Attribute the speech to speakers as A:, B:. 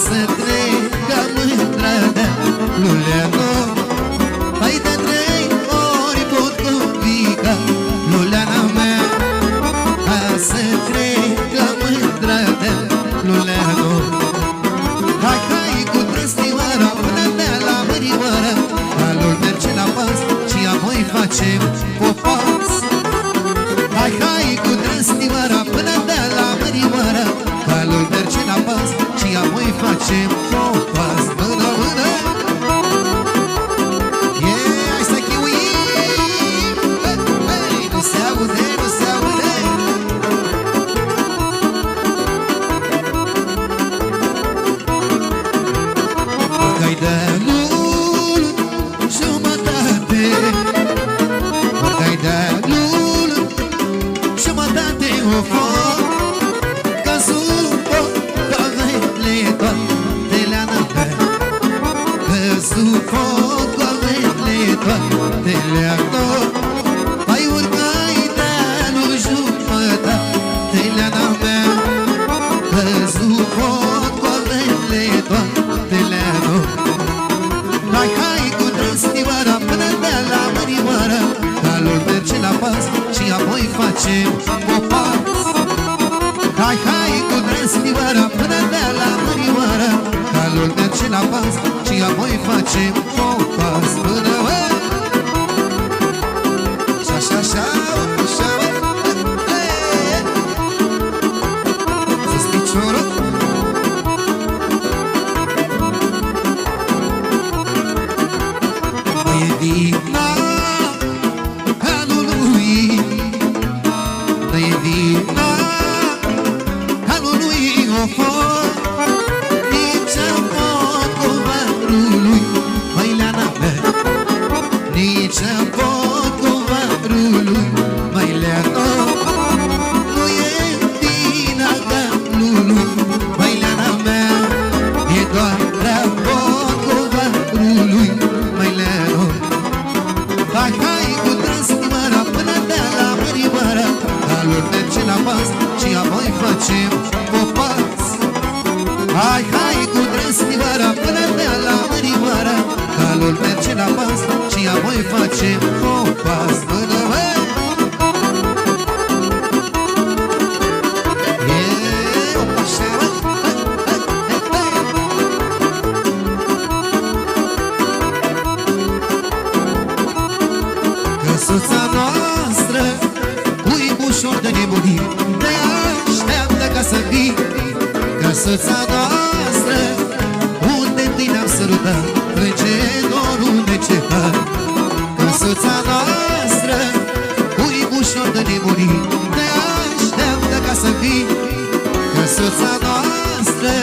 A: să treacă mândră de luleanu. Hai de 3 ori potovică, luleana mea, ca să treacă mândră de luleanu. Hai, hai cu trăstioara până de la mărioară, calul merge la pas și apoi facem popas. Hai, hai cu trăstioara până de la mărioară, calul merge la pas și apoi facem popas. Mână, mână! Hai să chiuim! Nu se aude, nu se aude! Oricai de lul jumătate, oricai de lul jumătate o foc, ca supă coavele toate le-a năve, că supă coavele toate le-a tot. Hai urcai de lul jumătate le-a năve, că supă coavele toate le-a tot. Hai, hai cu trăstioara până de la mărioară, calul merge la pas și apoi facem popas. Hai, hai cu trăstioara până de la mărioară, calul merge la pas și apoi facem popas. Până mă! Și așa, așa, așa, sus piciorul. E vina calului, e vina calului o foc, nici-a pot covarului, măi le-a mea, nici-a pot covarului, măi le-a nu e vina calului, măi le-a mea, e doar pot covarului, măi le-a. Hai, hai cu trăstioara până de la mărioară, calul merge la pas și apoi facem popas. Hai, hai cu trăstioara până de la mărioară, calul merge la pas și apoi facem popas. Până căsuța noastră ui ușor de nebunii, te așteaptă ca să vii. Căsuța noastră unde întâi ne-am sărutat, plânge dorul necetat. Căsuța noastră ui ușor de nebunii, te așteaptă ca să vii. Căsuța noastră